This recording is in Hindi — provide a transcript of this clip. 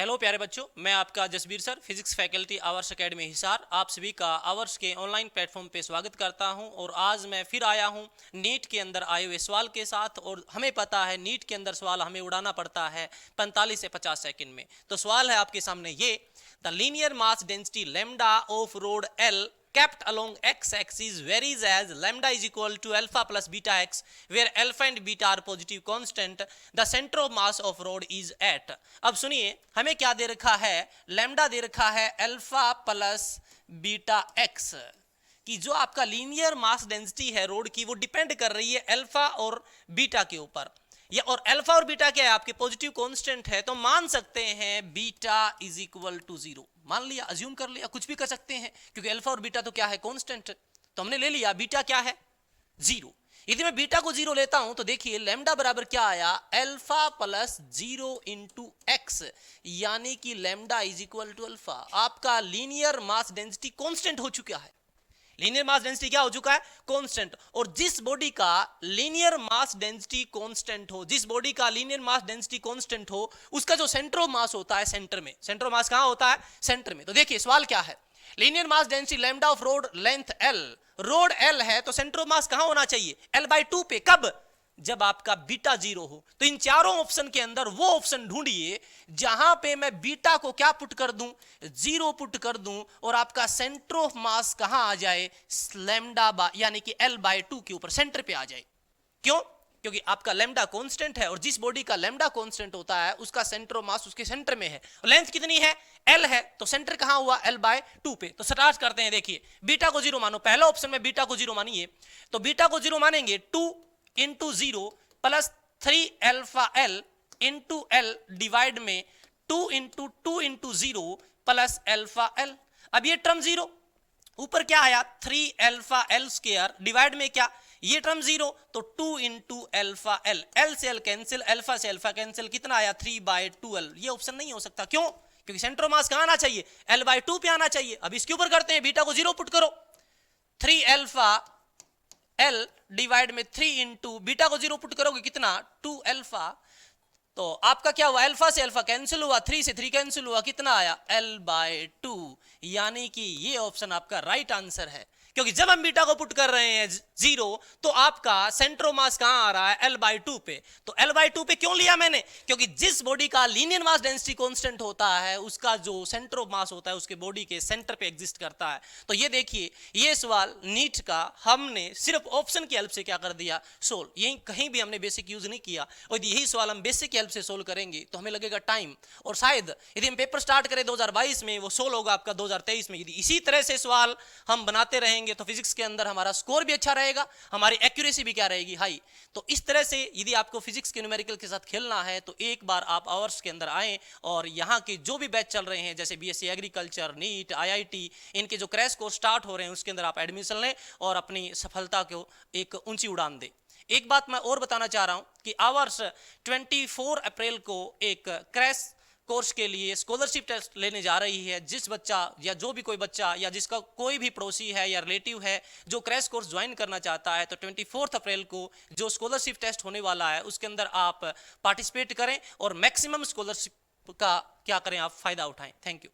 हेलो प्यारे बच्चों, मैं आपका Jasbir sir, physics faculty hours academy Hisar, आप सभी का आवर्स के ऑनलाइन प्लेटफॉर्म पे स्वागत करता हूं। और आज मैं फिर आया हूं नीट के अंदर आए हुए सवाल के साथ। और हमें पता है नीट के अंदर सवाल हमें उड़ाना पड़ता है 45 से 50 सेकंड में। तो सवाल है आपके सामने ये, the linear mass density lambda of road L kept along x-axis varies as lambda is equal to alpha plus beta x, where alpha and beta are positive constant. The center of mass of rod is at. अब सुनिए, हमें क्या दे रखा है? लैम्डा दे रखा है अल्फा प्लस बीटा एक्स कि जो आपका लीनियर मास डेंसिटी है रोड की वो डिपेंड कर रही है अल्फा और बीटा के ऊपर। या और अल्फा और बीटा क्या है? आपके पॉजिटिव कांस्टेंट है, तो मान सकते हैं बीटा इज इक्वल टू 0। मान लिया, अज्यूम कर लिया, कुछ भी कर सकते हैं क्योंकि अल्फा और बीटा तो क्या है? कांस्टेंट। तो हमने ले लिया बीटा क्या है? 0। यदि मैं बीटा को 0 लेता हूं तो देखिए लैम्डा बराबर क्या आया? अल्फा प्लस 0 इंटू एक्स, यानी कि lambda is equal to alpha. आपका लीनियर मास डेंसिटी कांस्टेंट हो चुका है। लीनियर मास डेंसिटी क्या हो चुका है? कांस्टेंट। और जिस बॉडी का लीनियर मास डेंसिटी कांस्टेंट हो, जिस बॉडी का लीनियर मास डेंसिटी कांस्टेंट हो, उसका जो सेंटर ऑफ मास होता है सेंटर में। सेंटर ऑफ मास कहां होता है? सेंटर में। तो देखिए सवाल क्या है, linear mass density lambda of road length L, road L है तो सेंटर ऑफ मास कहां होना चाहिए? L/2 पे। कब? जब आपका बीटा 0 हो। तो इन चारों ऑप्शन के अंदर वो ऑप्शन ढूंढिए जहां पे मैं बीटा को क्या पुट कर दूं? 0 पुट कर दूं, और आपका सेंटर ऑफ मास कहां आ जाए? लैम्डा यानी कि L/2 के ऊपर सेंटर पे आ जाए। क्यों? क्योंकि आपका लैम्डा कांस्टेंट है, और जिस बॉडी का लैम्डा कांस्टेंट होता है उसका सेंटर ऑफ मास उसके सेंटर में है। लेंथ कितनी है? L है, तो सेंटर कहां हुआ? L/2 पे। तो स्टार्ट करते हैं। देखिए बीटा को 0 मानो, पहला ऑप्शन में बीटा को 0 मानिए। तो बीटा को 0 मानेंगे 2 into 0 plus 3 alpha L into L divide में 2 इंटू 0 प्लस अल्फा एल। अब ये टर्म 0 ऊपर क्या आया? 3 अल्फा एल स्क्वायर डिवाइड में क्या? ये टर्म 0, तो 2 इंटू अल्फा एल। एल से एल कैंसिल, अल्फा से अल्फा कैंसिल, कितना आया? 3/12। ये ऑप्शन नहीं हो सकता। क्यों? क्योंकि सेंटर ऑफ मास कहां आना चाहिए? L/2 पे आना चाहिए। अब इसके ऊपर करते हैं, बीटा को 0 पुट करो, 3 अल्फा एल डिवाइड में 3 इंटू बीटा को 0 पुट करोगे कितना? 2 अल्फा। तो आपका क्या हुआ? अल्फा से अल्फा कैंसिल हुआ, 3 से 3 कैंसिल हुआ, कितना आया? L/2। यानी कि ये ऑप्शन आपका राइट आंसर है। क्योंकि जब हम बीटा को पुट कर रहे हैं 0, तो आपका सेंटर ऑफ मास कहां आ रहा है? L/2 पे। तो L/2 पे क्यों लिया मैंने? क्योंकि जिस बॉडी का लीनियर मास डेंसिटी कांस्टेंट होता है उसका जो सेंटर ऑफ मास होता है उसके बॉडी के सेंटर पे एग्जिस्ट करता है। तो ये देखिए, ये सवाल नीट का हमने सिर्फ ऑप्शन की हेल्प से क्या कर दिया? सोल्व। यही कहीं भी हमने बेसिक यूज नहीं किया। और यही सवाल हम बेसिक की हेल्प से सोल्व करेंगे तो हमें लगेगा टाइम, और शायद यदि हम पेपर स्टार्ट करें 2022 में, वो सोल्व होगा आपका 2023 में। यदि इसी तरह से सवाल हम बनाते रहेंगे तो फिजिक्स के अंदर हमारा स्कोर भी अच्छा रहेगा, हमारी एक्यूरेसी भी क्या रहेगी? हाई। तो इस तरह से यदि आपको फिजिक्स के न्यूमेरिकल के साथ खेलना है तो एक बार आप आवर्स के अंदर आएं, और यहाँ के जो भी बैच चल रहे हैं जैसे बीएससी एग्रीकल्चर, नीट, आईआईटी, इनके जो क्रैश कोर्स स्टार्ट हो रहे हैं उसके अंदर आप एडमिशन लें और अपनी सफलता को एक ऊंची उड़ान दें। एक बात मैं और बताना चाह रहा हूं कि आवर्स 24 अप्रैल को एक क्रैश कोर्स के लिए स्कॉलरशिप टेस्ट लेने जा रही है। जिस बच्चा या जो भी कोई बच्चा या जिसका कोई भी पड़ोसी है या रिलेटिव है जो क्रैश कोर्स ज्वाइन करना चाहता है, तो 24 अप्रैल को जो स्कॉलरशिप टेस्ट होने वाला है उसके अंदर आप पार्टिसिपेट करें और मैक्सिमम स्कॉलरशिप का क्या करें? आप फायदा उठाएं। Thank you.